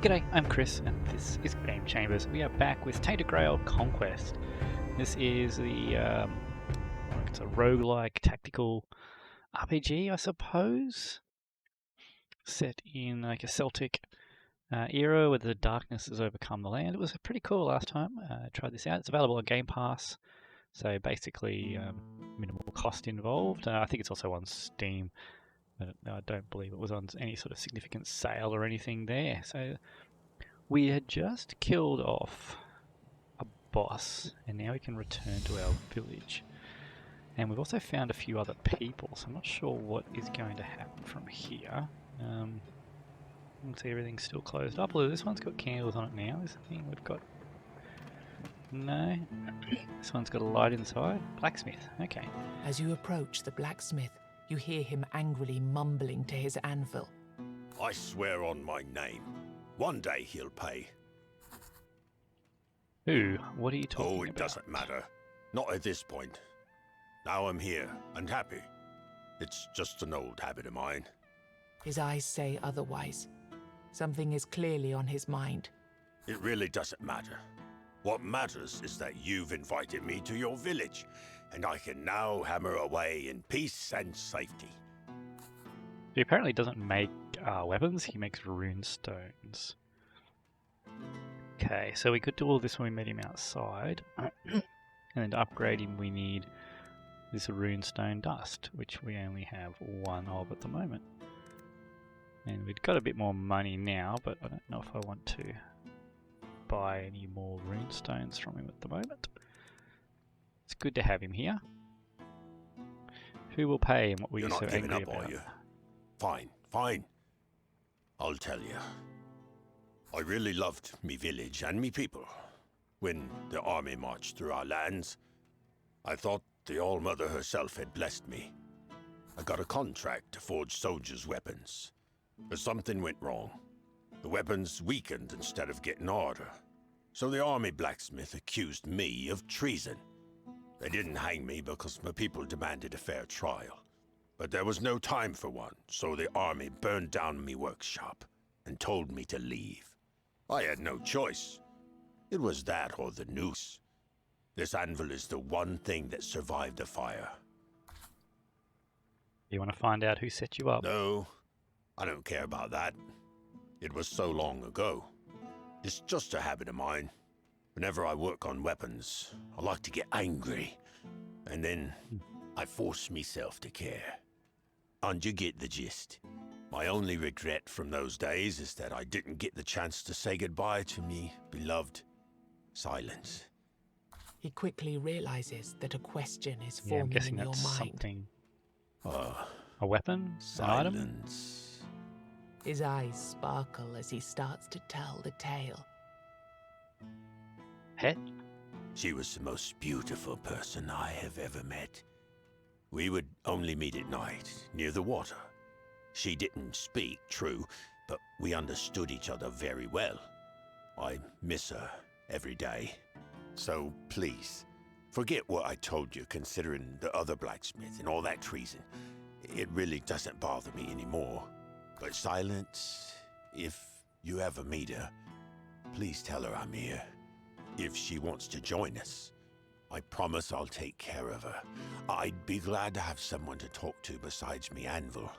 G'day, I'm Chris, and this is Game Chambers. We are back with Tainted Grail Conquest. This is it's a roguelike tactical RPG, I suppose, set in like a Celtic era where the darkness has overcome the land. It was pretty cool last time. I tried this out. It's available on Gamepass, so basically minimal cost involved. I think it's also on Steam, but I don't believe it was on any sort of significant sale or anything there. So we had just killed off a boss, and now we can return to our village. And we've also found a few other people, so I'm not sure what is going to happen from here. You can see everything's still closed up. Although this one's got candles on it now. This thing we've got... No. This one's got a light inside. Blacksmith. Okay. As you approach the blacksmith, you hear him angrily mumbling to his anvil. I swear on my name. One day he'll pay. Who? What are you talking about? Oh, it doesn't matter. Not at this point. Now I'm here and happy. It's just an old habit of mine. His eyes say otherwise. Something is clearly on his mind. It really doesn't matter. What matters is that you've invited me to your village, and I can now hammer away in peace and safety. He apparently doesn't make weapons, he makes rune stones. Okay, so we could do all this when we met him outside. And then to upgrade him we need this runestone dust, which we only have one of at the moment. And we've got a bit more money now, but I don't know if I want to buy any more runestones from him at the moment. It's good to have him here. Who will pay and what were you so angry about? You're not giving up, are you? Fine, fine. I'll tell you. I really loved me village and me people. When the army marched through our lands, I thought the All-Mother herself had blessed me. I got a contract to forge soldiers' weapons. But something went wrong. The weapons weakened instead of getting harder. So the army blacksmith accused me of treason. They didn't hang me because my people demanded a fair trial. But there was no time for one, so the army burned down me workshop and told me to leave. I had no choice. It was that or the noose. This anvil is the one thing that survived the fire. You want to find out who set you up? No, I don't care about that. It was so long ago. It's just a habit of mine. Whenever I work on weapons, I like to get angry. And then I force myself to care. And you get the gist. My only regret from those days is that I didn't get the chance to say goodbye to me beloved Silence. He quickly realizes that a question is I'm forming guessing in your that's mind. something. A weapon? An item? Silence. His eyes sparkle as he starts to tell the tale. Pet? She was the most beautiful person I have ever met. We would only meet at night, near the water. She didn't speak, true, but we understood each other very well. I miss her every day. So please, forget what I told you considering the other blacksmith and all that treason. It really doesn't bother me anymore. But Silence, if you ever meet her, please tell her I'm here. If she wants to join us, I promise I'll take care of her. I'd be glad to have someone to talk to besides me anvil.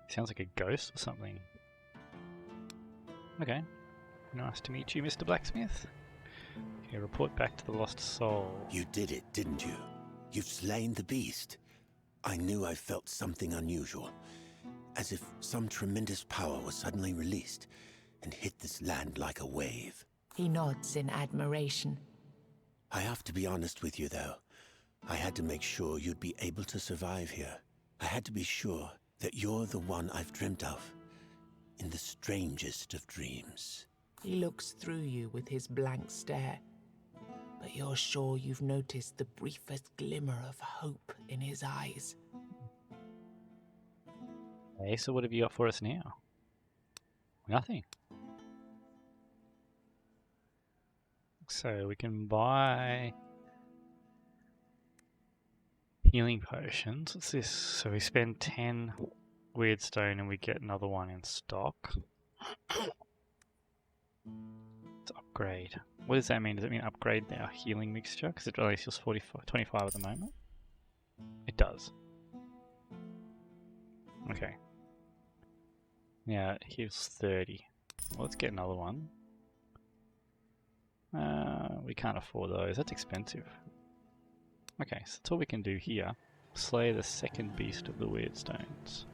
Sounds like a ghost or something. Okay. Nice to meet you, Mr. Blacksmith. Okay, report back to the Lost Soul. You did it, didn't you? You've slain the beast. I knew I felt something unusual. As if some tremendous power was suddenly released and hit this land like a wave. He nods in admiration. I have to be honest with you, though. I had to make sure you'd be able to survive here. I had to be sure that you're the one I've dreamt of. In the strangest of dreams. He looks through you with his blank stare. But you're sure you've noticed the briefest glimmer of hope in his eyes. Okay, so what have you got for us now? Nothing. So we can buy healing potions. What's this? So we spend 10 weird stone and we get another one in stock. Let's upgrade. What does that mean? Does it mean upgrade our healing mixture? Because it only heals 25 at the moment. It does. Okay. Now it heals 30. Well, let's get another one. We can't afford those. That's expensive. Okay, so that's all we can do here. Slay the second beast of the weird stones.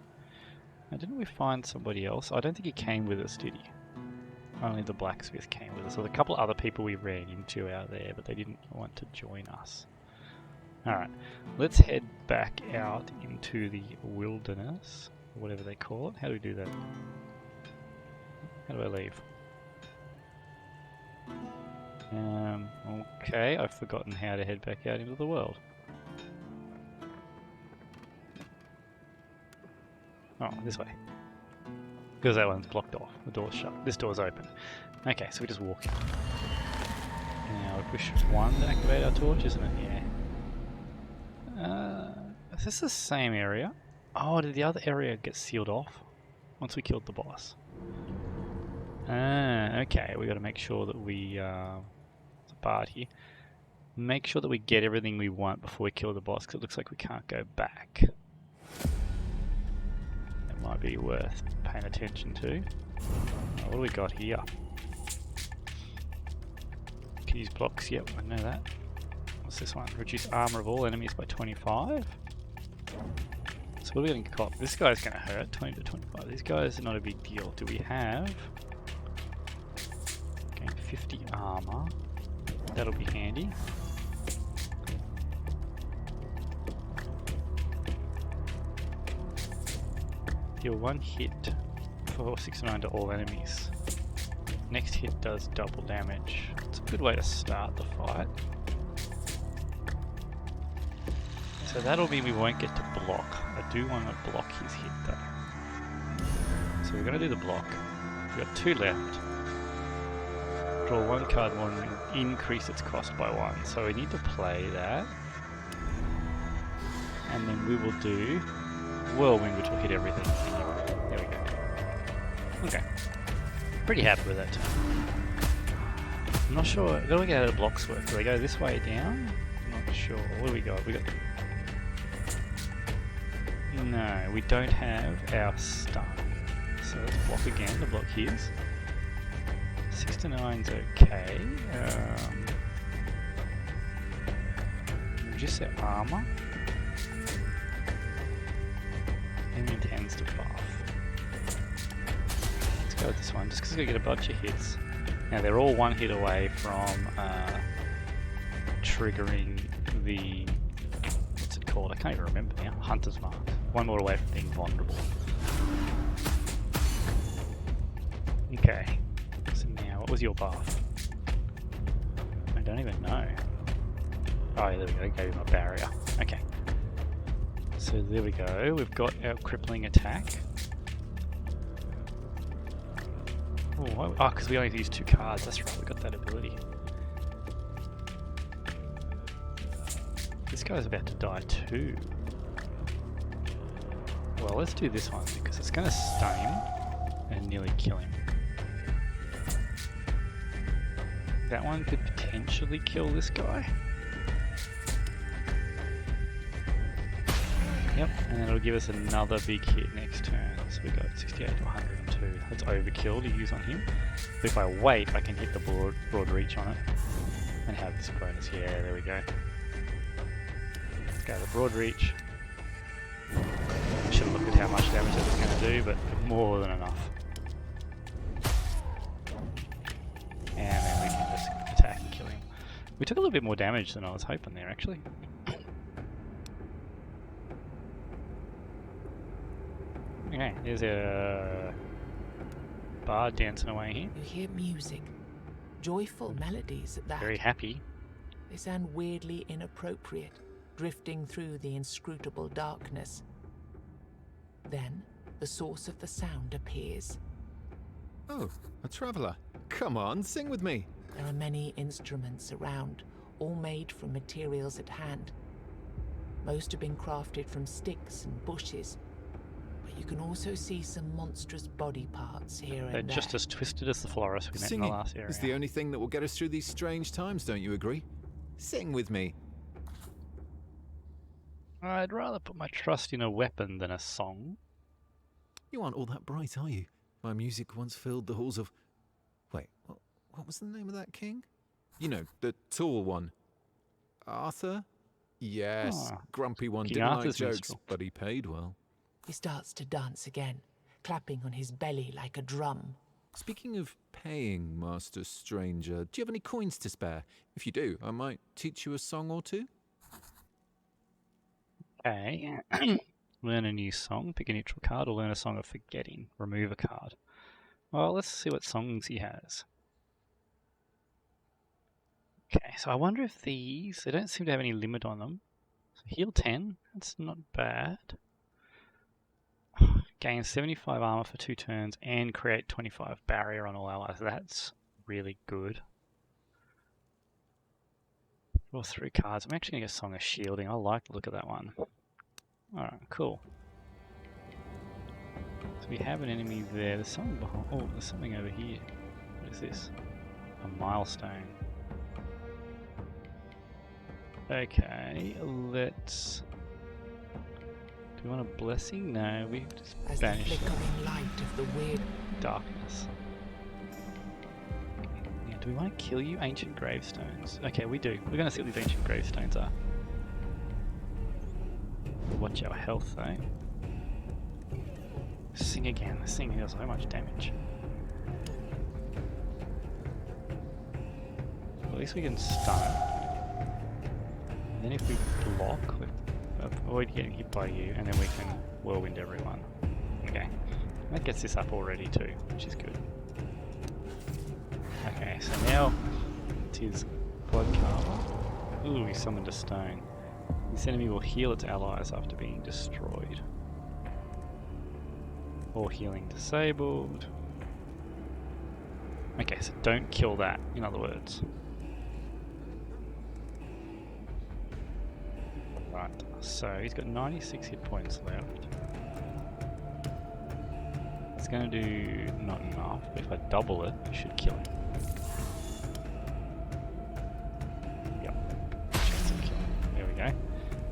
Now, didn't we find somebody else? I don't think he came with us, did he? Only the blacksmith came with us. There were a couple of other people we ran into out there, but they didn't want to join us. Alright, let's head back out into the wilderness, or whatever they call it. How do we do that? How do I leave? Okay, I've forgotten how to head back out into the world. Oh, this way. Because that one's blocked off. The door's shut. This door's open. Okay, so we just walk in. Now we push 1 to activate our torch, isn't it? Yeah. Is this the same area? Oh, did the other area get sealed off once we killed the boss? Okay, we got to make sure that we... there's a bard here. Make sure that we get everything we want before we kill the boss, because it looks like we can't go back. That might be worth paying attention to. Oh, what do we got here? Can use blocks, yep, I know that. What's this one? Reduce armor of all enemies by 25. So what are we going to cop? This guy's going to hurt, 20 to 25. These guys are not a big deal. Do we have... Gain 50 armor. That'll be handy. Deal 1 hit for 69 to all enemies. Next hit does double damage. It's a good way to start the fight. So that'll mean we won't get to block. I do want to block his hit though. So we're going to do the block. We've got 2 left. Draw 1 card more and increase its cost by 1. So we need to play that. And then we will do Whirlwind, which will hit everything. There we go. Okay. Pretty happy with that. I'm not sure. I've got to look at how the blocks work. Do they go this way down? I'm not sure. What do we got? We got... No, we don't have our stun. So let's block again. The block his. 6 to 9's okay. Reduce their armor. And intends to buff. Let's go with this one, just because we're going to get a bunch of hits. Now they're all 1 hit away from triggering the... What's it called? I can't even remember now. Hunter's Mark. 1 more away from being vulnerable. Okay. So now, what was your buff? I don't even know. Oh, yeah, there we go. Gave him a barrier. Okay. So there we go. We've got our crippling attack. Oh, because we only used 2 cards. That's right. We got that ability. This guy's about to die too. Well, let's do this one because it's going to stun him and nearly kill him. That one could potentially kill this guy. Yep, and then it'll give us another big hit next turn. So we got 68 to 102. That's overkill to use on him. But if I wait, I can hit the broad reach on it and have this bonus. Yeah, there we go. Let's go the broad reach. Should have looked at how much damage that was going to do, but more than enough. And then we can just attack and kill him. We took a little bit more damage than I was hoping there, actually. Okay, there's a bard dancing away here. You hear music, joyful melodies at that. Very happy. They sound weirdly inappropriate, drifting through the inscrutable darkness. Then, the source of the sound appears. Oh, a traveller. Come on, sing with me. There are many instruments around, all made from materials at hand. Most have been crafted from sticks and bushes. but you can also see some monstrous body parts here They're and there. just as twisted as the florist we met in the Singing last area. is the only thing that will get us through these strange times, don't you agree? Sing with me. I'd rather put my trust in a weapon than a song. You aren't all that bright, are you? My music once filled the halls of... Wait, what was the name of that king? You know, the tall one. Arthur? Yes, Ah, grumpy one, King didn't like Arthur's jokes, minstrel. but he paid well. He starts to dance again, clapping on his belly like a drum. Speaking of paying, Master Stranger, do you have any coins to spare? If you do, I might teach you a song or two. Okay. Learn a new song. Pick a neutral card or learn a song of forgetting. Remove a card. Well, let's see what songs he has. Okay, so I wonder if these... They don't seem to have any limit on them. So heal 10. That's not bad. Gain 75 armor for 2 turns and create 25 barrier on all allies. That's really good. Draw 3 cards. I'm actually going to get Song of Shielding. I like the look of that one. Alright, cool. So we have an enemy there. There's something behind. Oh, there's something over here. What is this? A milestone. Okay, let's... Do we want a blessing? No, we just As the banish flickering light of the weird darkness. Now, do we want to kill you, ancient gravestones? Okay, we do. We're going to see what these ancient gravestones are. Watch our health though. Sing again. The singing does so much damage. At least we can stun it. And then if we block, we avoid getting hit by you, and then we can whirlwind everyone. Okay. That gets this up already too, which is good. Okay, so now it's his blood karma. Ooh, he summoned a stone. This enemy will heal its allies after being destroyed. Or healing disabled. Okay, so don't kill that, in other words. Right, so he's got 96 hit points left. It's going to do not enough, but if I double it, it should kill him. Yep, chance of killing. There we go.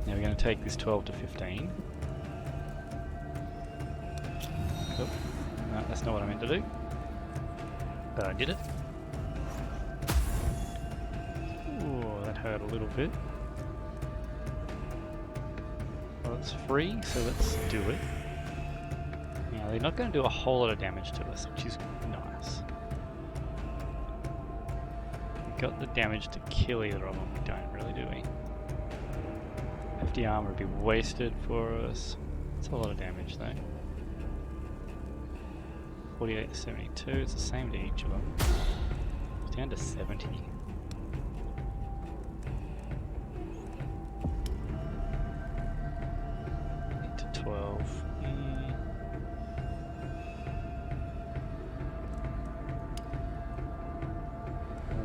Now we're going to take this 12 to 15. Oh, no, that's not what I meant to do. But I did it. Ooh, that hurt a little bit. Well, it's free, so let's do it. Now, they're not going to do a whole lot of damage to us, which is nice. We've got the damage to kill either of them. We don't really, do we? 50 armor would be wasted for us. It's a lot of damage, though. 48 to 72, it's the same to each of them. It's down to 70. 8 to 12.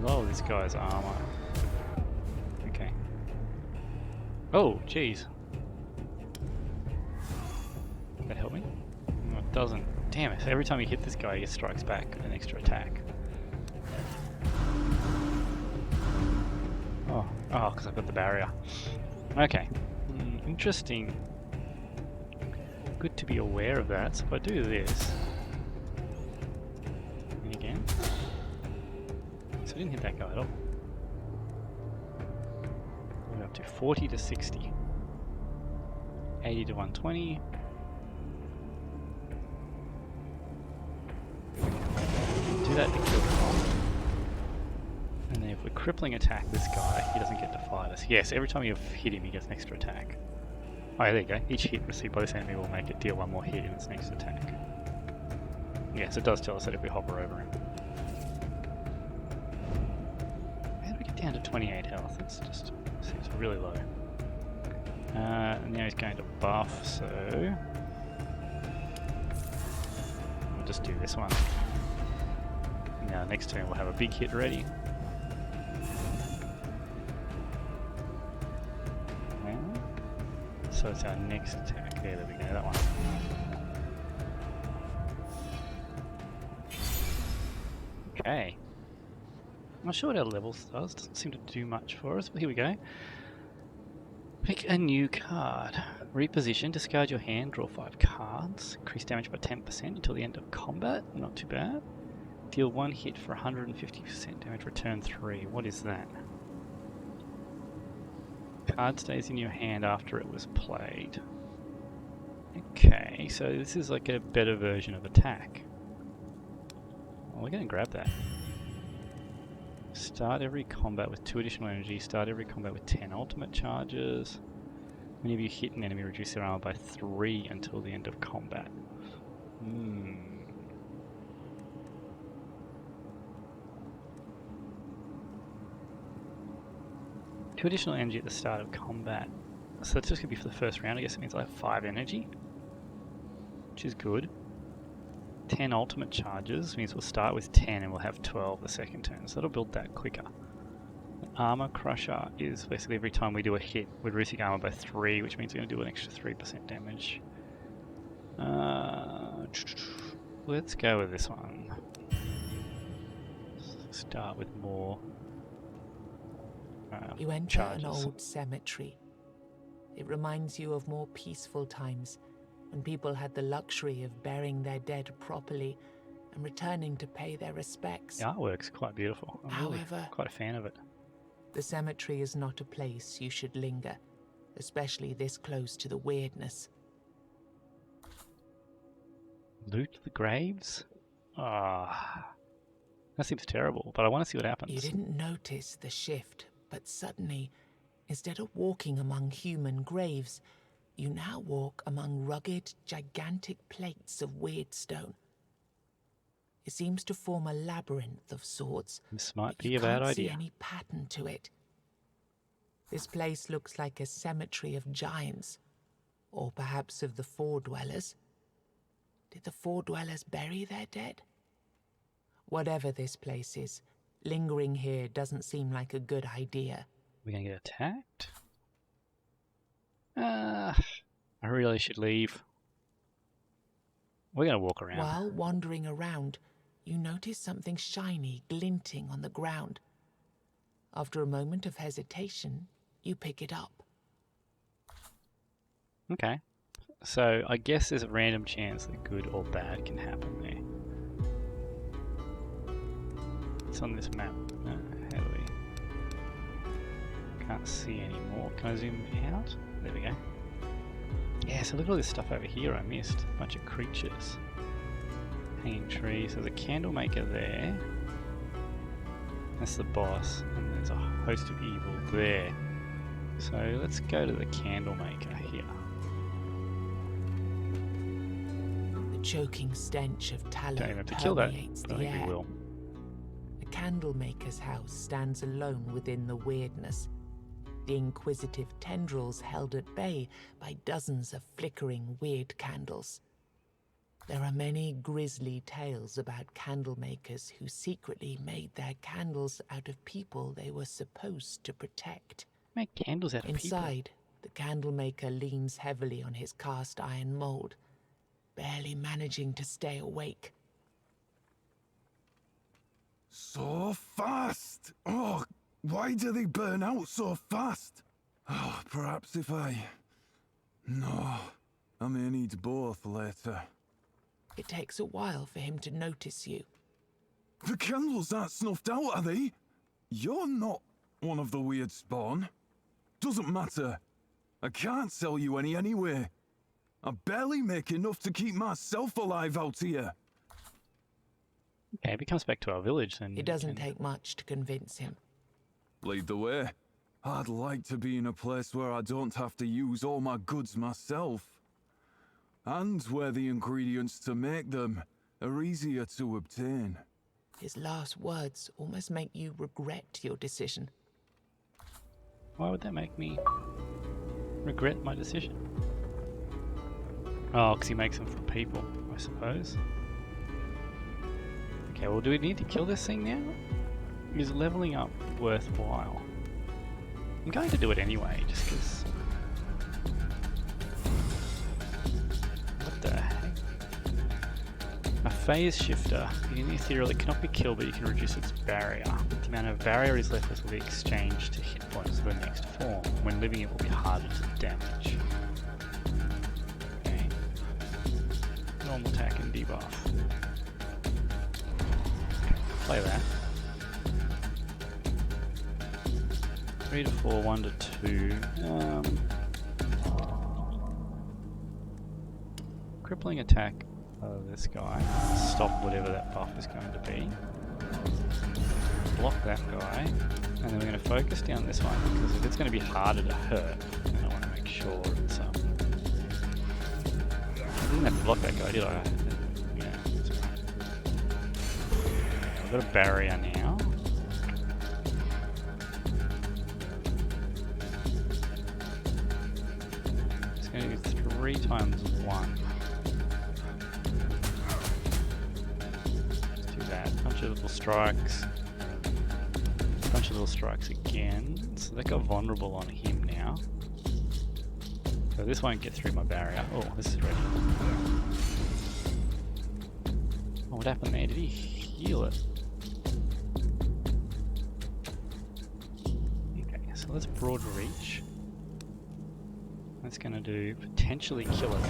Lower this guy's armor. Okay. Oh, jeez. That help me? No, it doesn't. Damn it, every time you hit this guy, he strikes back an extra attack. Oh, because I've got the barrier. Okay, interesting. Good to be aware of that. So if I do this, and again, so I didn't hit that guy at all. We're up to 40 to 60, 80 to 120. Do that to kill him off. And then if we crippling attack this guy, he doesn't get to fight us. Yes, every time you hit him, he gets an extra attack. Oh, yeah, there you go. Each hit received by this enemy will make it deal one more hit in its next attack. Yes, it does tell us that if we hover over him. How do we get down to 28 health? It's just seems really low. And now he's going to buff, so we'll just do this one. Now next turn we'll have a big hit ready. So it's our next attack. There we go, that one. Okay. I'm not sure what our levels does. Doesn't seem to do much for us, but here we go. Pick a new card. Reposition, discard your hand, draw 5 cards. Increase damage by 10% until the end of combat. Not too bad. Deal 1 hit for 150% damage, return 3. What is that? Card stays in your hand after it was played. Okay, so this is like a better version of attack. Well, we're going to grab that. Start every combat with 2 additional energy. Start every combat with 10 ultimate charges. Whenever you hit an enemy, reduce their armor by 3 until the end of combat. 2 additional energy at the start of combat. So that's just going to be for the first round. I guess it means I have 5 energy, which is good. 10 ultimate charges means we'll start with 10 and we'll have 12 the second turn. So that'll build that quicker. Armor Crusher is basically every time we do a hit, we're reducing armor by 3, which means we're going to do an extra 3% damage. Let's go with this one. Start with more You enter charges. an old cemetery. It reminds you of more peaceful times when people had the luxury of burying their dead properly and returning to pay their respects. The artwork's quite beautiful. I'm really However, quite a fan of it. the cemetery is not a place you should linger, especially this close to the weirdness. Loot the graves? Ah, that seems terrible, but I want to see what happens. You didn't notice the shift, but suddenly, instead of walking among human graves, you now walk among rugged, gigantic plates of weird stone. It seems to form a labyrinth of sorts. This might but be you a bad can't see idea. any pattern to it. This place looks like a cemetery of giants, or perhaps of the Four Dwellers. Did the Four Dwellers bury their dead? Whatever this place is, lingering here doesn't seem like a good idea. We're going to get attacked? I really should leave. We're going to walk around. While wandering around, you notice something shiny glinting on the ground. After a moment of hesitation, you pick it up. Okay. So I guess there's a random chance that good or bad can happen there. It's on this map. How do we... Can't see anymore. Can I zoom out? There we go. Yeah, so look at all this stuff over here I missed. A bunch of creatures. Hanging trees. There's a candle maker there. That's the boss. And there's a host of evil there. So let's go to the candle maker here. The choking stench of tallow Don't even have to kill that, permeates but I the think air. we will. The candlemaker's house stands alone within the weirdness. The inquisitive tendrils held at bay by dozens of flickering weird candles. There are many grisly tales about candlemakers who secretly made their candles out of people they were supposed to protect. Make candles out of people. Inside, the candlemaker leans heavily on his cast iron mold, barely managing to stay awake. So fast! Oh, why do they burn out so fast? Oh, perhaps if I... No, I may need both later. It takes a while for him to notice you. The candles aren't snuffed out, are they? You're not one of the weird spawn. Doesn't matter. I can't sell you any anyway. I barely make enough to keep myself alive out here. Okay, if he comes back to our village, then... It doesn't take much to convince him. Lead the way. I'd like to be in a place where I don't have to use all my goods myself. And where the ingredients to make them are easier to obtain. His last words almost make you regret your decision. Why would that make me regret my decision? Oh, because he makes them for people, I suppose. Okay, well, do we need to kill this thing now? Is leveling up worthwhile? I'm going to do it anyway, just because... What the heck? My phase shifter. The ethereal, it cannot be killed, but you can reduce its barrier. The amount of barrier is left will be exchanged to hit points of the next form. When living, it will be harder to damage. Okay. Normal attack and debuff. Play that. 3 to 4, 1 to 2. Crippling attack of this guy. Stop whatever that buff is going to be. Block that guy. And then we're going to focus down this one, because if it's going to be harder to hurt, then I want to make sure it's I didn't have to block that guy, did I? Yeah, that's right. I've got a barrier now. It's going to do 3 times 1. Bunch of little strikes. Bunch of little strikes again. So they got vulnerable on him now. So this won't get through my barrier. Oh, this is ready. Oh, what happened there? Did he heal it? Okay, so let's broad reach. That's gonna do potentially kill it.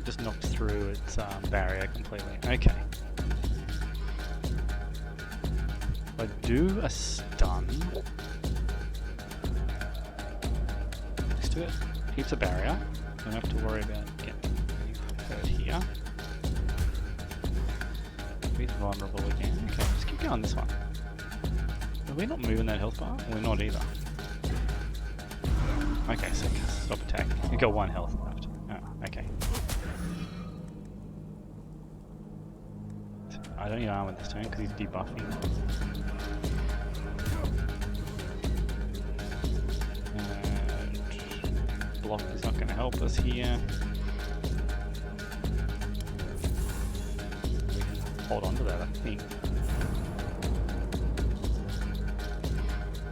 Just knocked through its barrier completely. Okay. If I do a stun. Next to it, keeps a barrier. Don't have to worry about getting hurt here. He's vulnerable again. Okay, just keep going this one. Are we not moving that health bar? We're not either. Okay, so stop attack. You've got 1 health left. Oh, okay. I don't need armor this turn because he's debuffing. Block is not going to help us here. We can hold on to that, I think.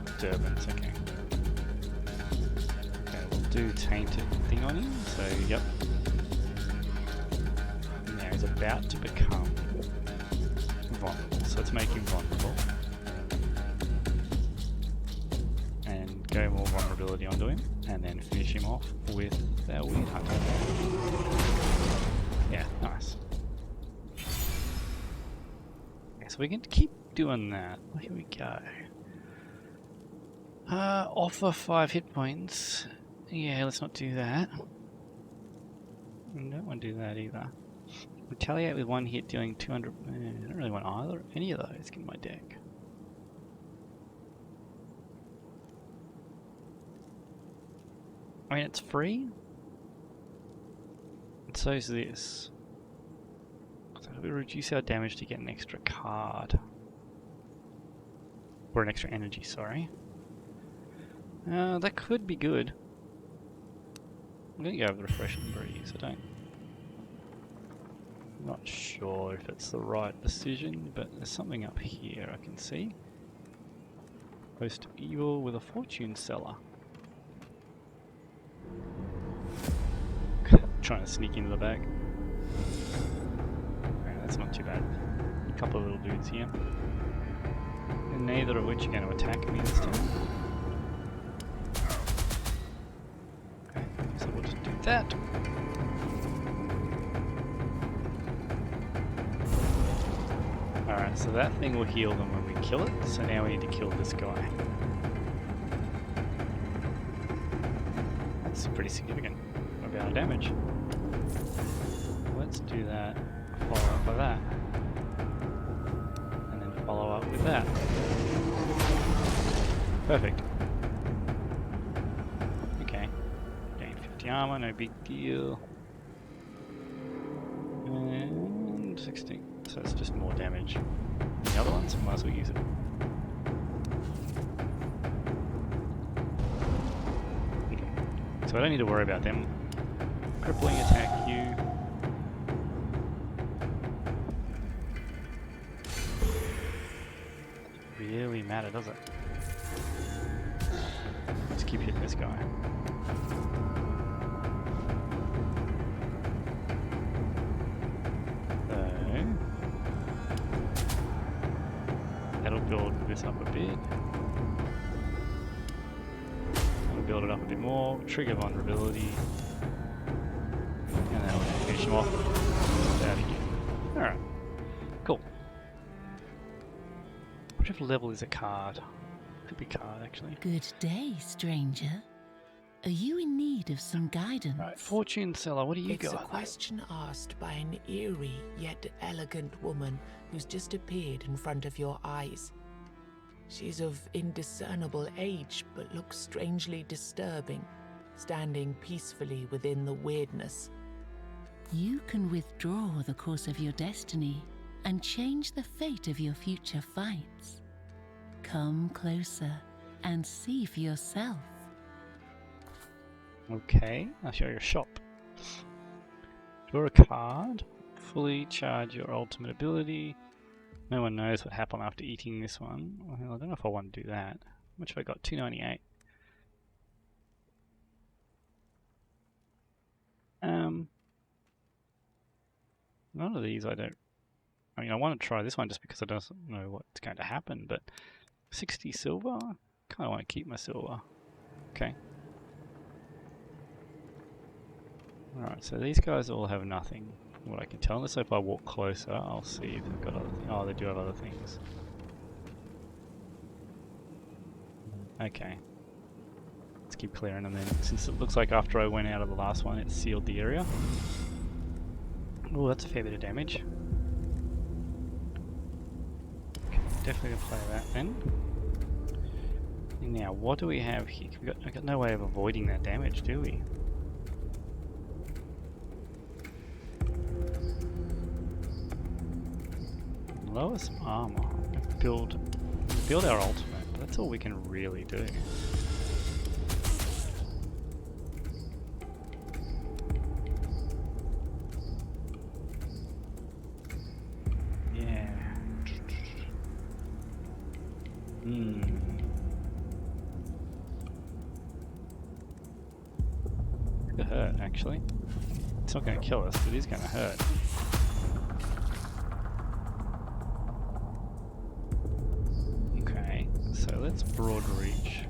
Disturbance, okay. Okay, we'll do tainted thing on him. So, yep. Now he's about to become vulnerable, so let's make him vulnerable and go more vulnerability onto him and then finish him off with our weird hunter. Yeah, nice. Okay, so we can keep doing that. Here we go. Offer 5 hit points. Yeah, let's not do that. I don't want to do that either. Retaliate with 1 hit, dealing 200. I don't really want any of those in my deck. I mean, it's free. And so is this. So we reduce our damage to get an extra card. Or an extra energy, sorry. That could be good. I'm going to go over the Refreshing Breeze. I'm not sure if it's the right decision, but there's something up here I can see. Host of Evil with a Fortune Seller. Trying to sneak into the bag. Okay, that's not too bad. A couple of little dudes here. And neither of which are going to attack me this time. Okay, so we'll just do that. Alright, so that thing will heal them when we kill it, so now we need to kill this guy. That's pretty significant amount of damage. Let's do that, follow up by that. And then follow up with that. Perfect. Okay. Gain 50 armor, no big deal. And 16. So it's just more damage than the other ones, might as well use it. Okay. So I don't need to worry about them. Crippling attack you. Doesn't really matter, does it? Let's keep hitting this guy. this up a bit. We'll build it up a bit more. Trigger vulnerability. And then we'll finish him off with that again. Alright. Cool. Whichever level is a card. Could be card actually. Good day, stranger. Are you in need of some guidance? Right, Fortune Seller, what do you It's a got? question asked by an eerie yet elegant woman who's just appeared in front of your eyes. She's of indiscernible age, but looks strangely disturbing, standing peacefully within the weirdness. You can withdraw the course of your destiny and change the fate of your future fights. Come closer and see for yourself. Okay, I'll show you a shop. Draw a card. Fully charge your ultimate ability. No one knows what happened after eating this one. Well, I don't know if I want to do that. How much have I got? 298. None of these I don't... I mean, I want to try this one just because I don't know what's going to happen, but 60 silver? Kind of want to keep my silver. Okay. Alright, so these guys all have nothing. What I can tell, unless if I walk closer, I'll see if they've got other things. Oh, they do have other things. Okay. Let's keep clearing them then, since it looks like after I went out of the last one, it sealed the area. Oh, that's a fair bit of damage. Okay, definitely gonna play that then. And now, what do we have here? I got no way of avoiding that damage, do we? Lower some armor. Build our ultimate, but that's all we can really do. Yeah. Could hurt, actually. It's not going to kill us, but it is going to hurt. So let's broad reach.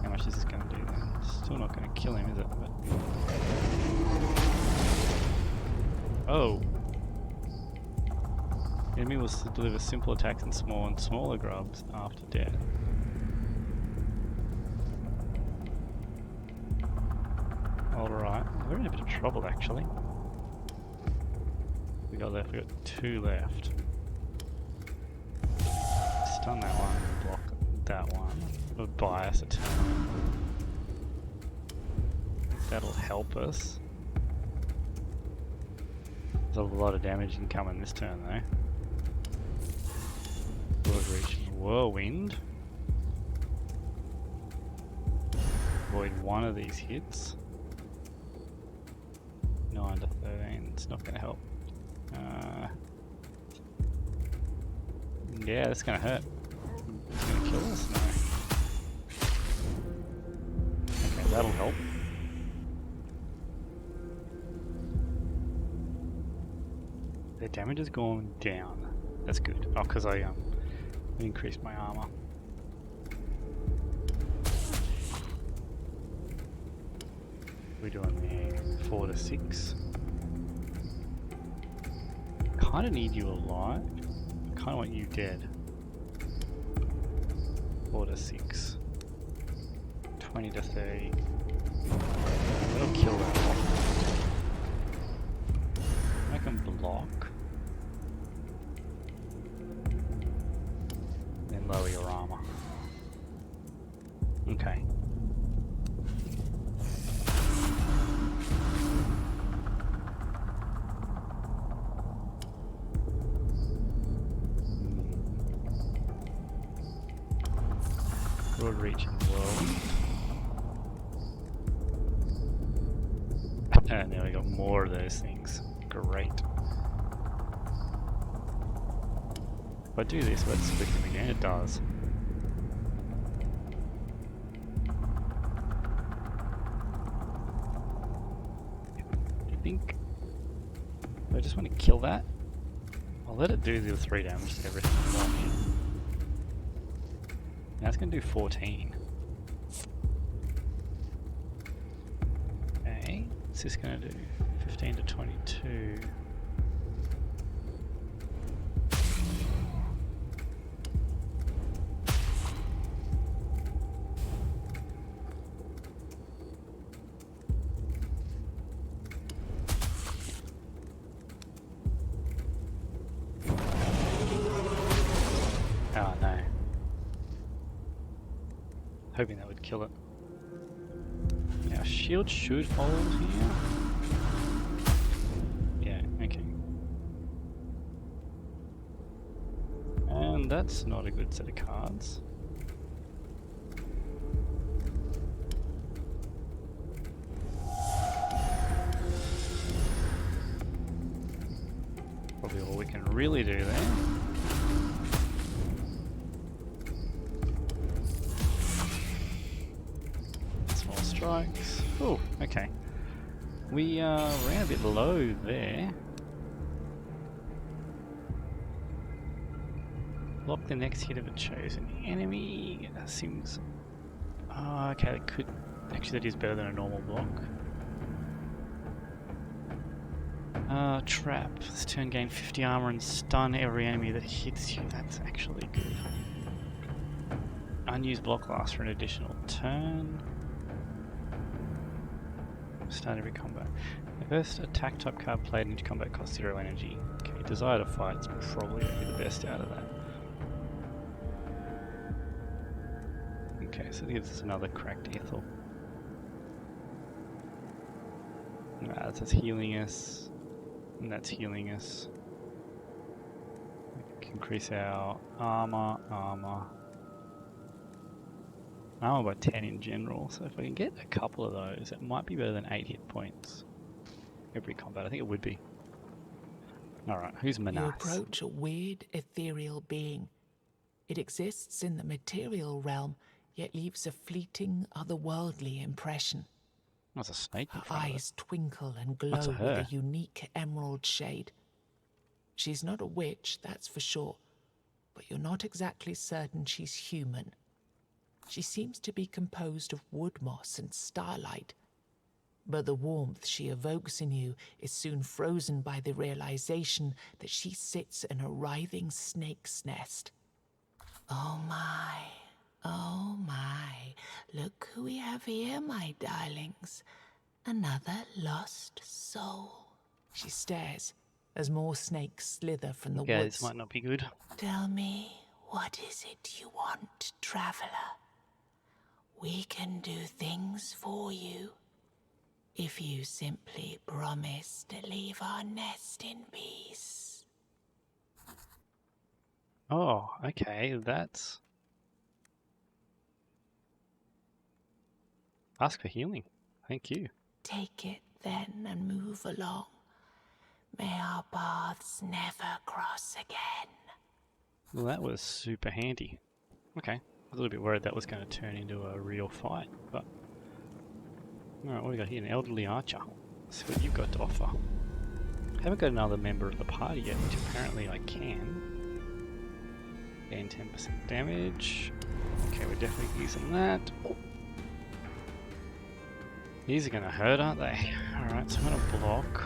How much is this going to do then? Still not going to kill him, is it? But... Oh! Enemy will deliver simple attacks and smaller grubs after death. Alright, we're in a bit of trouble actually. We got 2 left. Stun that one, block that one. It'll buy us a turn. That'll help us. There's a lot of damage incoming this turn though. Broad reach and whirlwind. Avoid one of these hits. 9 to 13, it's not going to help. Yeah, that's gonna hurt. It's gonna kill us? No. Okay, that'll help. Their damage has gone down. That's good. Oh, because I increased my armor. We're doing there 4 to 6. Kinda need you alive. I want you dead. 4 to 6. 20 to 30. That'll kill that one. I can block. Then lower your armor. Okay. Broad reach and whirlwind. And now we got more of those things. Great. If I do this, let's split them again. It does. I think I just want to kill that. I'll let it do the 3 damage to everything. That's going to do 14. Okay, what's this going to do? 15 to 22. Oh no. Hoping that would kill it. Now shield should hold here. Yeah, okay. And that's not a good set of cards. Probably all we can really do there. Small strikes. Oh, okay. We ran a bit low there. Block the next hit of a chosen enemy. That seems... Oh, okay, that could... Actually, that is better than a normal block. Trap. This turn gain 50 armor and stun every enemy that hits you. That's actually good. Unused block lasts for an additional turn. Start every combat. The first attack type card played into combat costs 0 energy. Okay, Desire to Fight is probably going to be the best out of that. Okay, so it gives us another cracked Ethel. That's healing us. And that's healing us. We can increase our armor by 10 in general. So if I can get a couple of those, it might be better than 8 hit points every combat. I think it would be. Alright, who's Manas? You approach a weird, ethereal being. It exists in the material realm, yet leaves a fleeting, otherworldly impression. That's a snake in Her front of it. eyes twinkle and glow That's with her. a unique emerald shade. She's not a witch, that's for sure, but you're not exactly certain she's human. She seems to be composed of wood moss and starlight, but the warmth she evokes in you is soon frozen by the realization that she sits in a writhing snake's nest. Oh my, look who we have here, my darlings. Another lost soul. She stares as more snakes slither from the Yeah, woods. this might not be good. Tell me, what is it you want, traveler? We can do things for you if you simply promise to leave our nest in peace. Oh, okay, that's... Ask for healing. Thank you. Take it then and move along. May our paths never cross again. Well, that was super handy. Okay, I was a little bit worried that was going to turn into a real fight, but... Alright, what do we got here? An elderly archer. Let's see what you've got to offer. Haven't got another member of the party yet, which apparently I can. Gain 10% damage. Okay, we're definitely using that. Oh. These are going to hurt, aren't they? Alright, so I'm going to block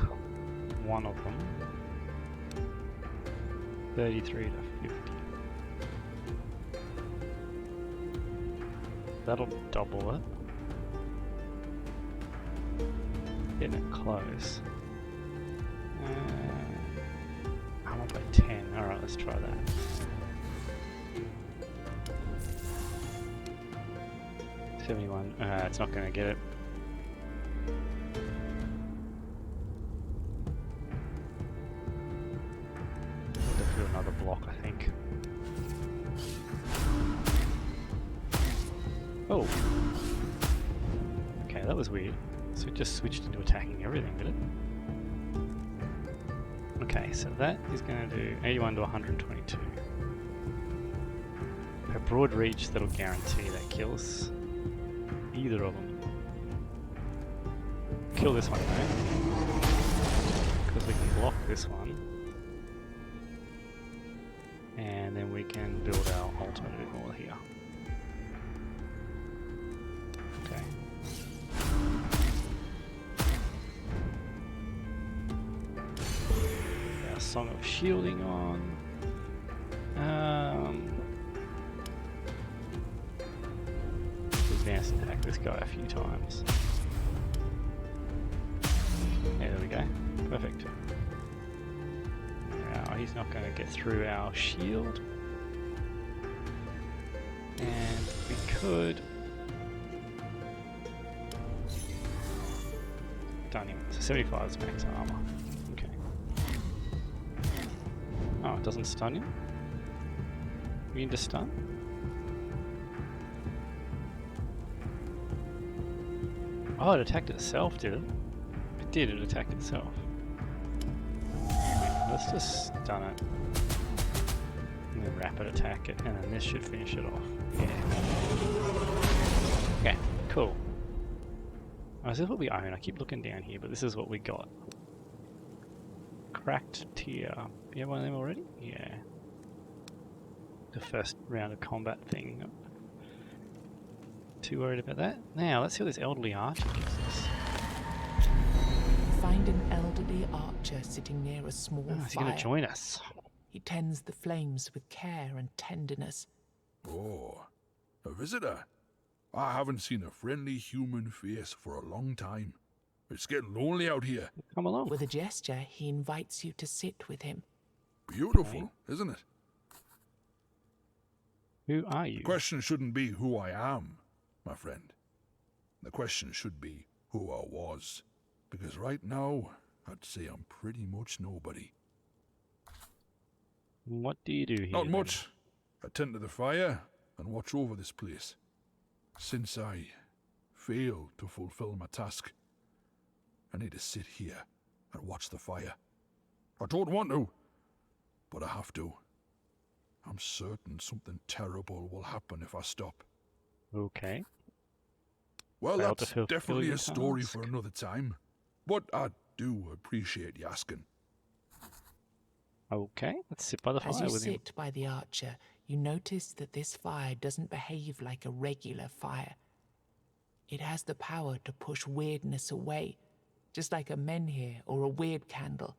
one of them. 33 to 50. That'll double it. Getting it close. I'm up by 10. Alright, let's try that. $71. It's not going to get it. We'll have to do another block, I think. Oh! Okay, that was weird. So it just switched into attacking everything, did it? Okay, so that is going to do 81 to 122. A broad reach that'll guarantee that kills either of them. Kill this one though, because we can block this one. And then we can build our ultimate a bit more here. Song of Shielding on. Advanced attack this guy a few times. Yeah, there we go. Perfect. Now he's not going to get through our shield. And we could stun him. So 75 is max armor. Okay. Oh, it doesn't stun him? We need to stun? Oh, it attacked itself, did it? It did, it attacked itself. Let's just stun it. And then rapid attack it, and then this should finish it off. Yeah. Okay, cool. Oh, is this what we own? I keep looking down here, but this is what we got. Cracked tier. You have one of them already? Yeah. The first round of combat thing. Not too worried about that. Now, let's see what this elderly archer gives us. Find an elderly archer sitting near a small Oh, he's fire. going to join us. He tends the flames with care and tenderness. Oh, a visitor? I haven't seen a friendly human face for a long time. It's getting lonely out here. Come along. With a gesture, he invites you to sit with him. Beautiful, isn't it? Who are you? The question shouldn't be who I am, my friend. The question should be who I was. Because right now, I'd say I'm pretty much nobody. What do you do here? Not then? much. I tend to the fire and watch over this place. Since I failed to fulfill my task, I need to sit here and watch the fire. I don't want to, but I have to. I'm certain something terrible will happen if I stop. Okay. Well, Failed to that's fulfill definitely your a story task. for another time. But I do appreciate you asking. Okay, let's sit by the As fire you with him. sit by the archer, you notice that this fire doesn't behave like a regular fire. It has the power to push weirdness away, just like a menhir or a weird candle.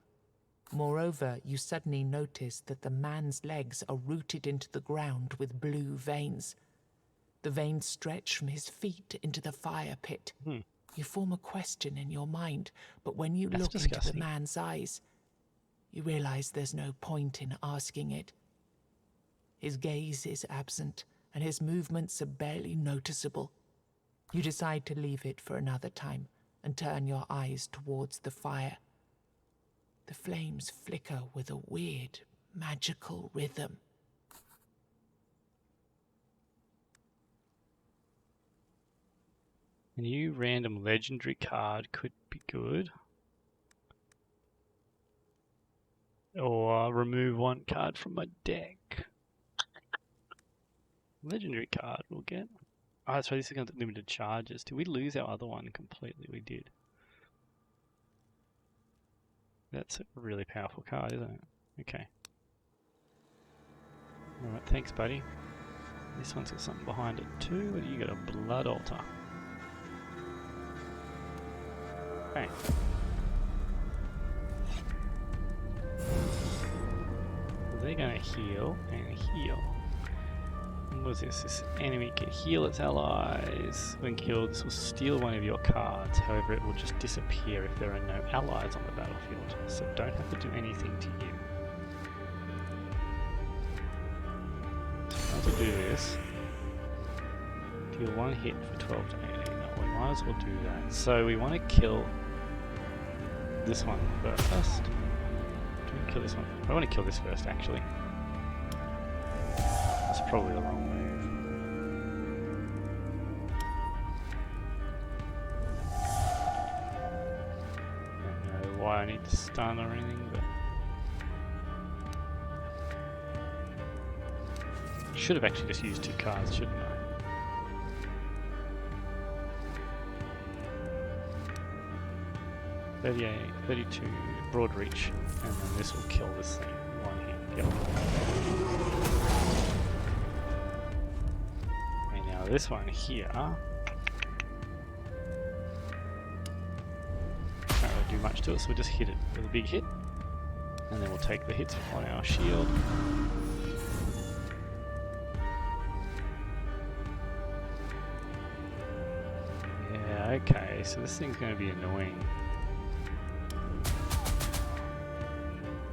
Moreover, you suddenly notice that the man's legs are rooted into the ground with blue veins. The veins stretch from his feet into the fire pit. You form a question in your mind, but when you That's look into disgusting. the man's eyes, you realize there's no point in asking it. His gaze is absent, and his movements are barely noticeable. You decide to leave it for another time and turn your eyes towards the fire. The flames flicker with a weird, magical rhythm. A new random legendary card could be good. Or remove one card from my deck. Legendary card we'll get. Oh, so this is going to limited charges. Did we lose our other one completely? We did. That's a really powerful card, isn't it? Okay. Alright, thanks, buddy. This one's got something behind it too. You got a blood altar. Okay. They're gonna heal and heal. What is this? This enemy can heal its allies. When killed, this will steal one of your cards. However, it will just disappear if there are no allies on the battlefield. So don't have to do anything to you. So to do this, deal one hit for 12 to 18. No, we might as well do that. So we want to kill this one first. Do we kill this one? I want to kill this first, actually. That's probably the wrong move. I don't know why I need to stun or anything, but should have actually just used two cards, shouldn't I? .38, 32 broad reach, and then this will kill this thing. One hit. Yep. And now this one here. Can't really do much to it, so we'll just hit it with a big hit. And then we'll take the hits on our shield. Yeah, okay, so this thing's going to be annoying.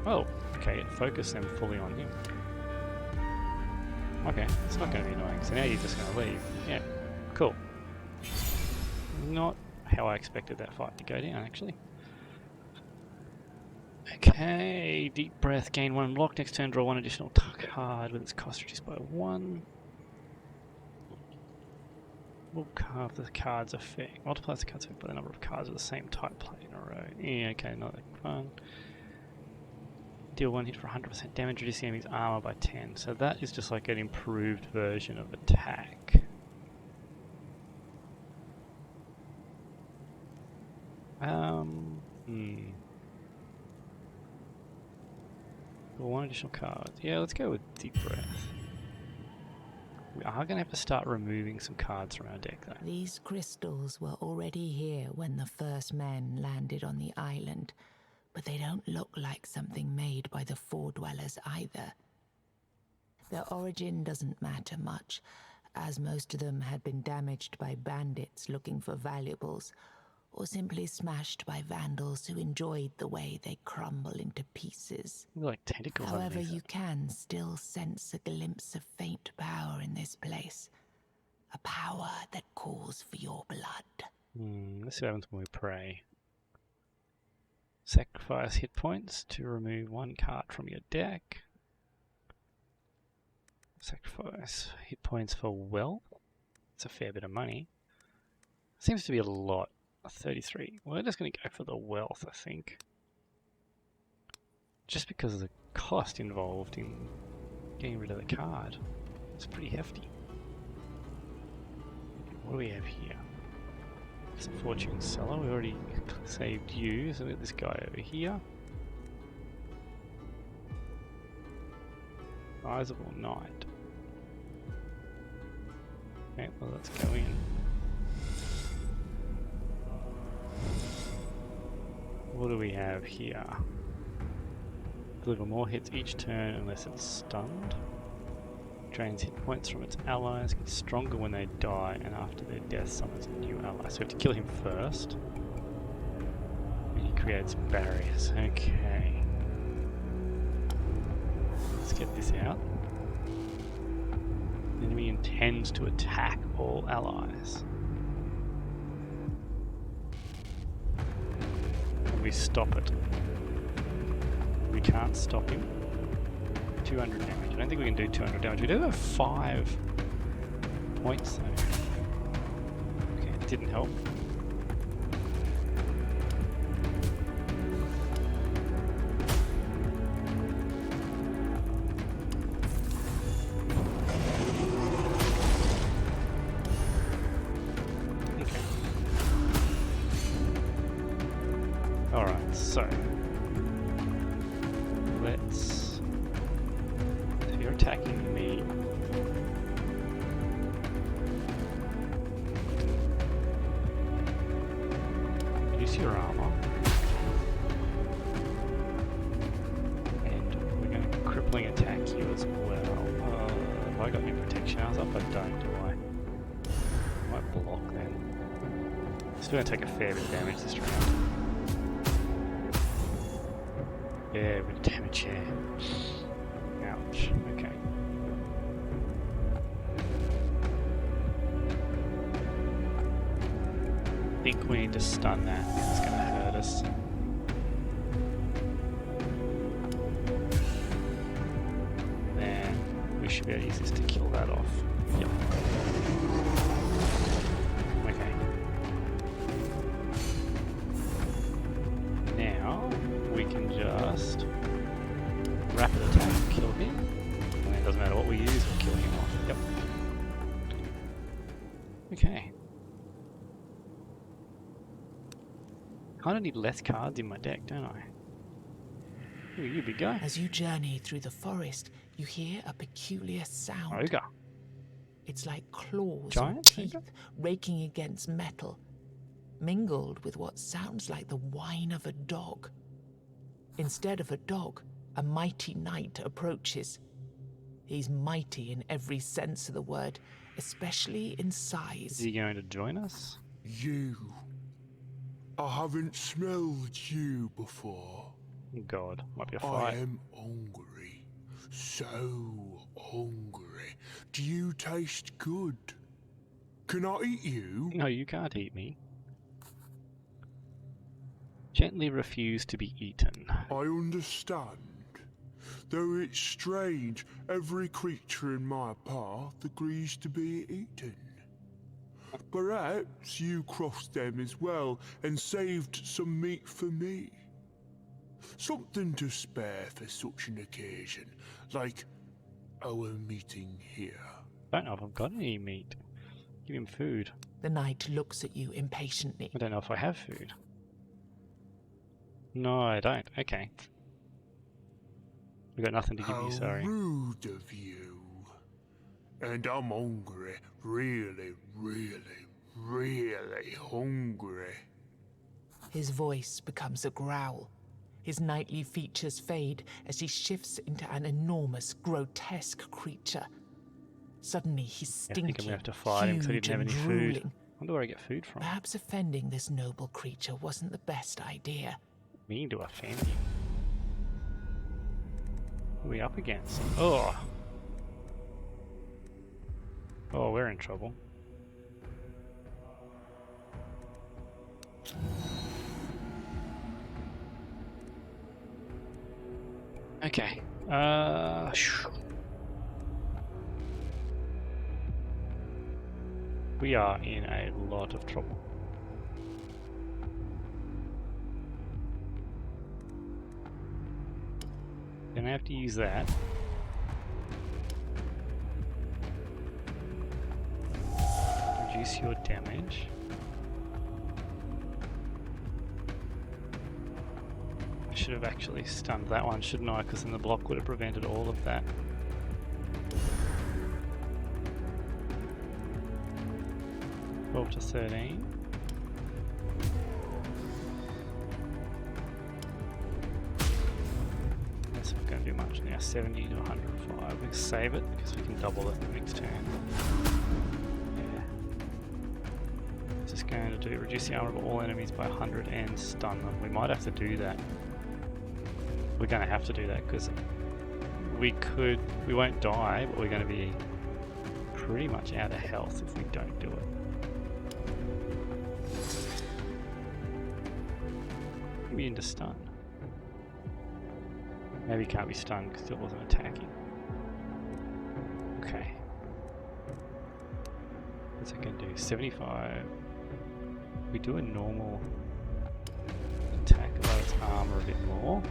Oh, okay, it focused them fully on him. Okay, it's not going to be annoying, so now you're just going to leave. Yeah, cool. Not how I expected that fight to go down, actually. Okay, deep breath, gain 1 block. Next turn, draw 1 additional card with its cost reduced by 1. Will carve the card's effect. Multiplies the card's effect by the number of cards of the same type played in a row. Yeah, okay, not that fun. Deal 1 hit for 100% damage, reduce the enemy's armor by 10. So that is just like an improved version of attack. Well, 1 additional card. Yeah, let's go with deep breath. We are going to have to start removing some cards from our deck, though. These crystals were already here when the first men landed on the island, but they don't look like something made by the Four Dwellers either. Their origin doesn't matter much, as most of them had been damaged by bandits looking for valuables, or simply smashed by vandals who enjoyed the way they crumble into pieces. Like tentacles. However, you can still sense a glimpse of faint power in this place. A power that calls for your blood. Let's see what happens when we pray. Sacrifice hit points to remove 1 card from your deck. Sacrifice hit points for wealth. It's a fair bit of money. Seems to be a lot. 33. We're just going to go for the wealth, I think. Just because of the cost involved in getting rid of the card. It's pretty hefty. What do we have here? It's a fortune seller. We already saved you. So we've got this guy over here. Sizable knight. Okay, well let's go in. What do we have here? Deliver more hits each turn unless it's stunned. Drains hit points from its allies, gets stronger when they die, and after their death summons a new ally. So we have to kill him first. And he creates barriers. Okay. Let's get this out. The enemy intends to attack all allies. We stop it. We can't stop him. 200 damage. I don't think we can do 200 damage. We do have 5 points though. Okay, it didn't help. Alright, so let's, if you're attacking me, reduce your armor, and we're going to crippling attack you as well. Have I got any protection hours up? I don't, do I? I might block then. Still going to take a fair bit of damage this round. Yeah, with damage here. Ouch. Okay. I think we need to stun that. It's going to hurt us. Then we should be able to use this to kill that off. Yep. Okay. Now we can just rapid attack and kill him. And it doesn't matter what we use, we'll kill him off. Yep. Okay. Kinda need less cards in my deck, don't I? Ooh, you big guy. As you journey through the forest, you hear a peculiar sound. Ogre. It's like claws or Giant teeth ogre? raking against metal, mingled with what sounds like the whine of a dog. Instead of a dog, a mighty knight approaches. He's mighty in every sense of the word, especially in Is size. he going to join us? You. I haven't smelled you before. God, might be a I fight. am hungry. So hungry. Do you taste good? Can I eat you? No, you can't eat me. Gently refuse to be eaten. I understand. Though it's strange, every creature in my path agrees to be eaten. Perhaps you crossed them as well and saved some meat for me. Something to spare for such an occasion, like our meeting here. I don't know if I've got any meat. Give him food. The knight looks at you impatiently. I don't know if I have food. No, I don't. Okay. We got nothing to give you, sorry. How rude of you. And I'm hungry. Really, really, really hungry. His voice becomes a growl. His knightly features fade as he shifts into an enormous, grotesque creature. Suddenly he's I stinky, think I'm gonna have to fight him because I huge didn't have and any drooling. food. I wonder where I get food from. Perhaps offending this noble creature wasn't the best idea. Me to offend you. Who are we up against? Oh! Oh, we're in trouble. Okay. We are in a lot of trouble. Gonna have to use that. Reduce your damage. I should have actually stunned that one, shouldn't I? Because then the block would have prevented all of that. Twelve to 13. That's not going to do much now. 70 to 105. We save it because we can double it next turn. Yeah. Just going to do reduce the armor of all enemies by 100 and stun them. We might have to do that. We're going to have to do that because we won't die, but we're going to be pretty much out of health if we don't do it. Maybe into stun. Maybe he can't be stunned because it wasn't attacking. Okay. What's it going to do? 75. We do a normal attack about its armor a bit more.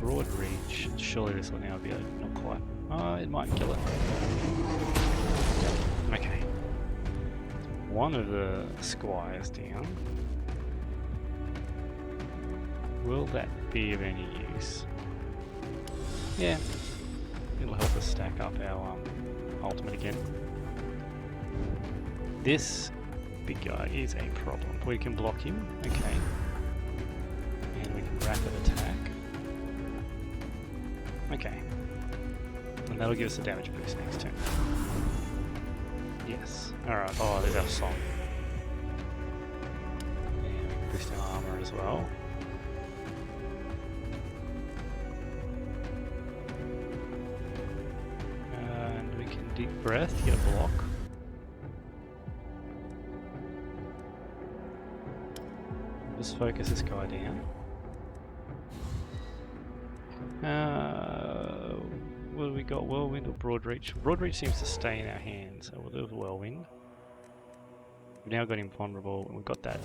Broad reach. Surely this will now be able to, not quite. Oh, it might kill it. Okay. One of the squires down. Will that be of any use? Yeah. It'll help us stack up our ultimate again. This big guy is a problem. We can block him. Okay. And we can rapid attack. Okay. And that'll give us a damage boost next turn. Yes. Alright. Oh, there's our song. And we can boost our armor as well. And we can deep breath to get a block. Just focus this guy down. What have we got? Whirlwind or Broad Reach? Broad Reach seems to stay in our hands, so we'll do Whirlwind. We've now got him vulnerable, and we've got that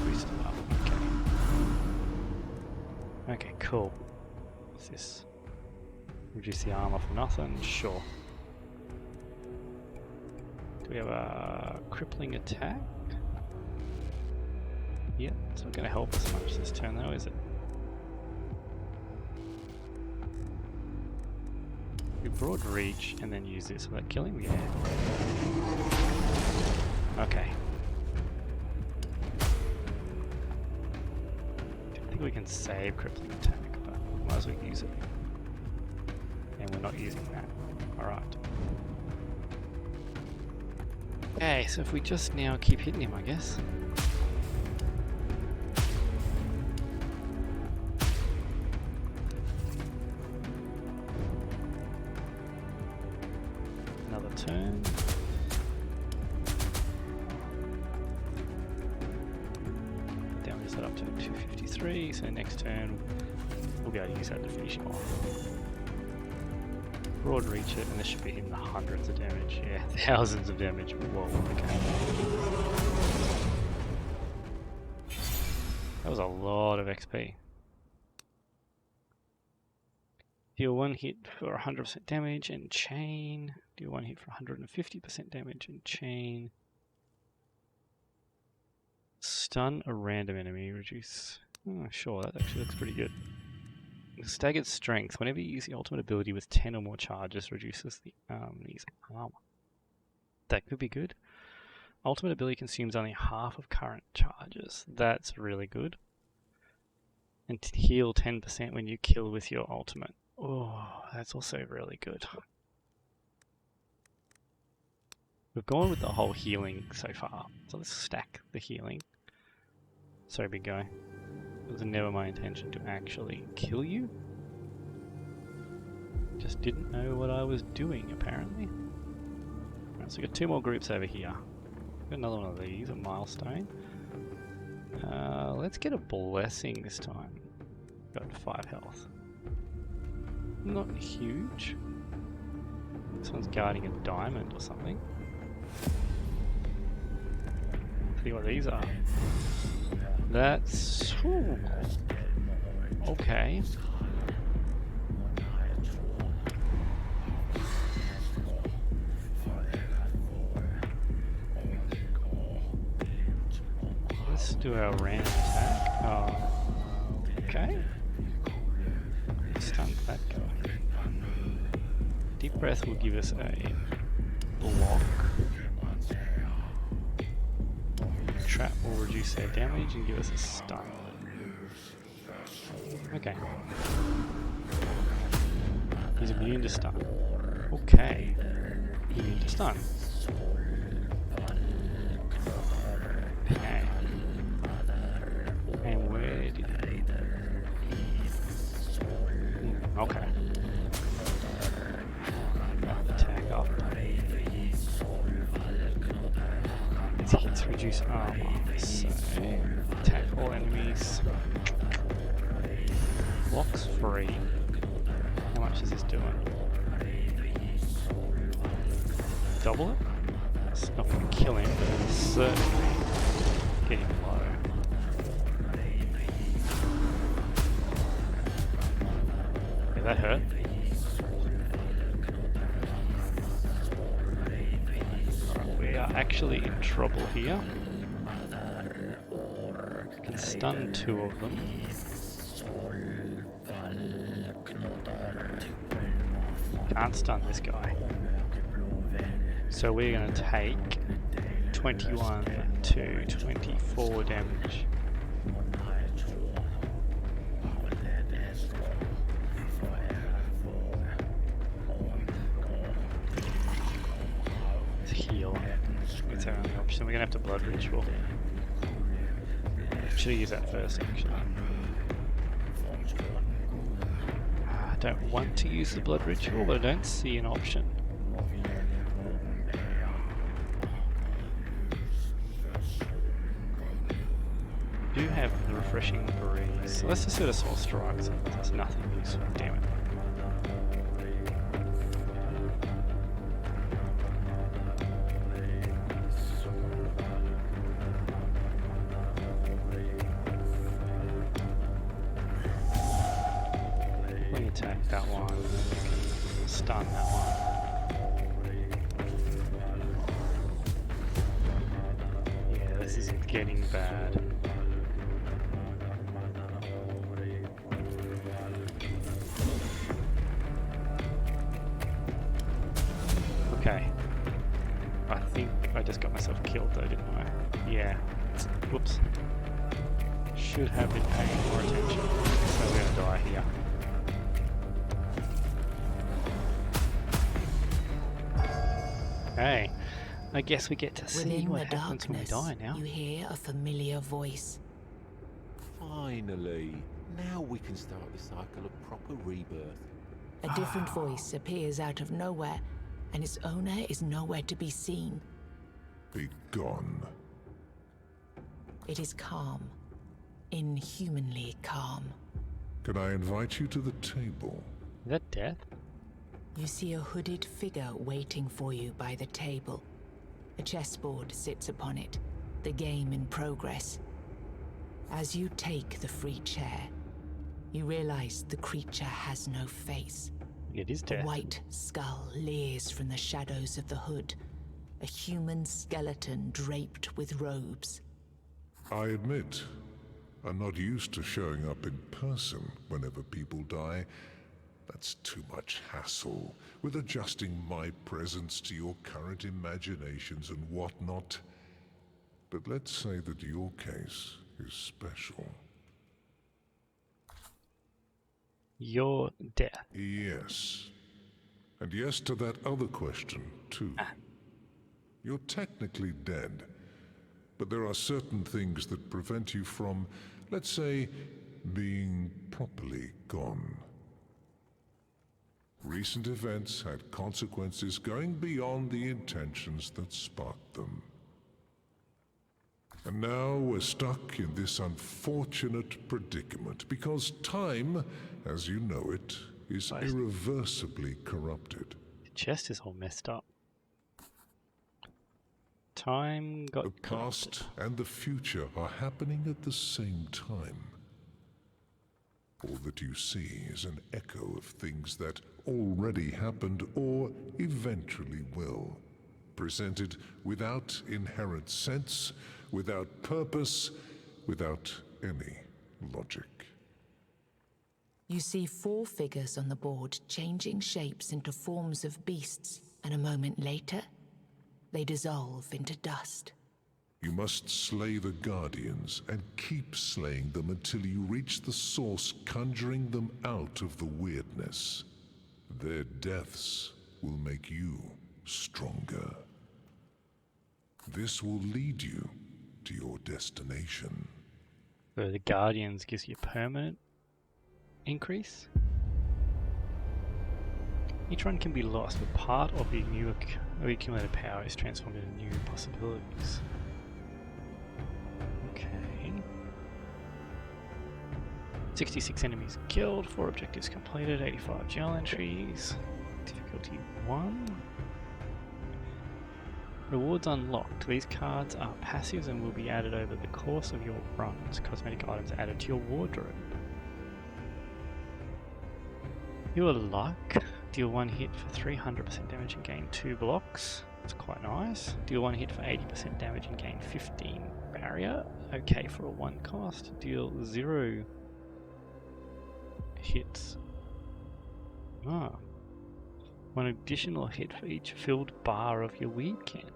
boosted up. Okay. Okay, cool. What's this? Reduce the armor for nothing? Sure. Do we have a crippling attack? Yep, it's not going to help us much this turn though, is it? We broad reach and then use this. Will that kill him? Yeah. Okay. Didn't think We can save crippling attack, but we might as well use it. And we're not using that. Alright. Okay, so if we just now keep hitting him, I guess. Another turn. Damage that up to 253, so next turn we'll be able to use that to finish him off. Broad reach it, and this should be hitting the hundreds of damage. Yeah, thousands of damage. Whoa, okay. That was a lot of XP. Deal one hit for 100% damage and chain. Deal one hit for 150% damage and chain. Stun a random enemy. Reduce. Oh, sure, that actually looks pretty good. Staggered strength. Whenever you use the ultimate ability with 10 or more charges, reduces the enemy's armor. That could be good. Ultimate ability consumes only half of current charges. That's really good. And heal 10% when you kill with your ultimate. Oh, that's also really good. We've gone with the whole healing so far. So let's stack the healing. Sorry, big guy. It was never my intention to actually kill you. Just didn't know what I was doing, apparently. Alright, so we've got two more groups over here. Got another one of these, a milestone. Let's get a blessing this time. Got 5 health. Not huge. This one's guarding a diamond or something. See what these are. That's... Ooh. Okay. Let's do our random attack. Oh, okay. Stun that guy. Deep breath will give us a block. Trap will reduce their damage and give us a stun. Okay. He's immune to stun. Okay. Immune to stun. Okay. And where did he... Okay. Attack up. His hits reduce armor, so attack all enemies. Blocks free. How much is this doing? Double it? It's not going to kill him, but it's certainly get him low. Yeah, that hurt. We are actually in trouble here. Can stun 2 of them. Can't stun this guy. So we're going to take 21 to 24 damage. To heal. It's our only option. We're going to have to blood ritual. Should have used that first, actually. I don't want to use the blood ritual, but I don't see an option. I do have the refreshing breeze. So let's just do a soul strike. So there's nothing useful. Damn it. We attack that one, and then we can stun that one. Yeah, this is getting bad. Okay. I think I just got myself killed though, didn't I? Yeah. Whoops. Should have been paying more attention. I guess we get to see Within what the happens when we darkness, die now. you hear a familiar voice. Finally. Now we can start the cycle of proper rebirth. A different voice appears out of nowhere, and its owner is nowhere to be seen. Be gone. It is calm. Inhumanly calm. Can I invite you to the table? Is that death? You see a hooded figure waiting for you by the table. A chessboard sits upon it, the game in progress. As you take the free chair, you realize the creature has no face. It is A death. white skull leers from the shadows of the hood, a human skeleton draped with robes. I admit, I'm not used to showing up in person whenever people die. That's too much hassle, with adjusting my presence to your current imaginations and whatnot. But let's say that your case is special. Your death. Yes. And yes to that other question, too. You're technically dead, but there are certain things that prevent you from, let's say, being properly gone. Recent events had consequences going beyond the intentions that sparked them. And now we're stuck in this unfortunate predicament because time, as you know it, is irreversibly corrupted. The chest is all messed up. Time got The past and the future are happening at the same time. All that you see is an echo of things that already happened or eventually will, presented without inherent sense, without purpose, without any logic. You see 4 figures on the board changing shapes into forms of beasts, and a moment later, they dissolve into dust. You must slay the Guardians and keep slaying them until you reach the source conjuring them out of the weirdness. Their deaths will make you stronger. This will lead you to your destination. So the Guardians gives you a permanent increase. Each one can be lost, but part of the new accumulated power is transformed into new possibilities. Okay. 66 enemies killed, 4 objectives completed, 85 journal entries, difficulty 1. Rewards unlocked. These cards are passives and will be added over the course of your runs. Cosmetic items added to your wardrobe. Your luck. Deal 1 hit for 300% damage and gain 2 blocks. That's quite nice. Deal 1 hit for 80% damage and gain 15 barrier. Okay for a 1 cost. Deal 0 hits. Ah. 1 additional hit for each filled bar of your weed candle.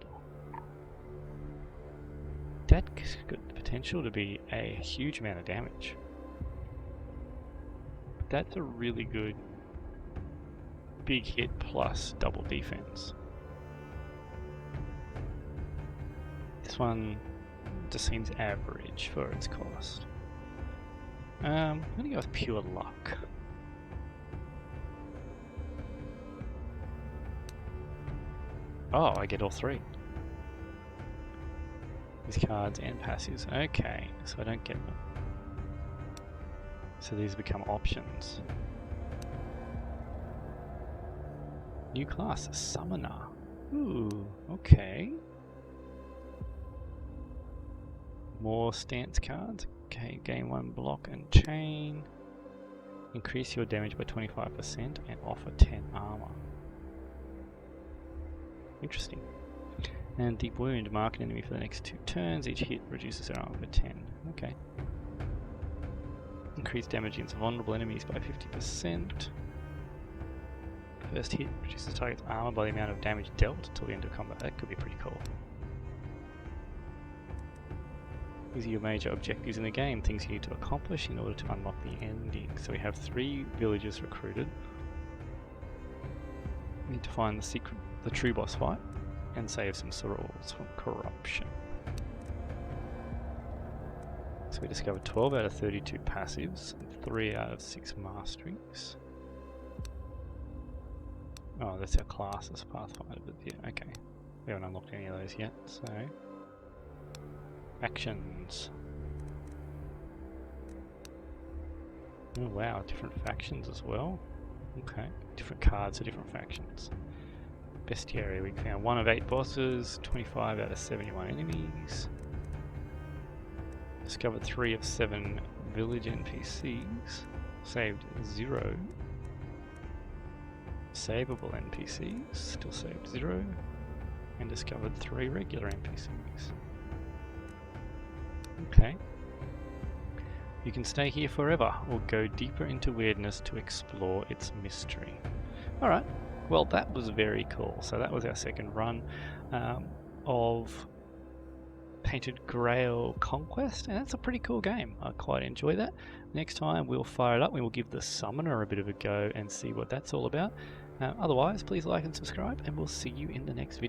That's got the potential to be a huge amount of damage. That's a really good big hit plus double defense. This one just seems average for its cost. I'm gonna go with pure luck. Oh, I get all 3. These cards and passives. Okay, so I don't get them. So these become options. New class, Summoner. Ooh, okay. More stance cards. Okay, gain 1 block and chain. Increase your damage by 25% and offer 10 armor. Interesting. And Deep Wound, mark an enemy for the next 2 turns. Each hit reduces their armor by 10. Okay. Increase damage against vulnerable enemies by 50%. First hit reduces target's armor by the amount of damage dealt until the end of combat. That could be pretty cool. These are your major objectives in the game, things you need to accomplish in order to unlock the ending. So we have 3 villagers recruited. We need to find the true boss fight, and save some souls from corruption. So we discovered 12 out of 32 passives, and 3 out of 6 masterings. Oh, that's our class as Pathfinder, but yeah, okay. We haven't unlocked any of those yet, so... Factions. Oh wow, different factions as well. Okay, different cards for different factions. Bestiary, we found 1 of 8 bosses, 25 out of 71 enemies. Discovered 3 of 7 village NPCs. Saved 0. Savable NPCs, still saved 0. And discovered 3 regular NPCs. Okay. You can stay here forever, or go deeper into weirdness to explore its mystery. Alright, well that was very cool. So that was our second run of Tainted Grail Conquest, and that's a pretty cool game. I quite enjoy that. Next time we'll fire it up, we will give the Summoner a bit of a go and see what that's all about. Otherwise, please like and subscribe, and we'll see you in the next video.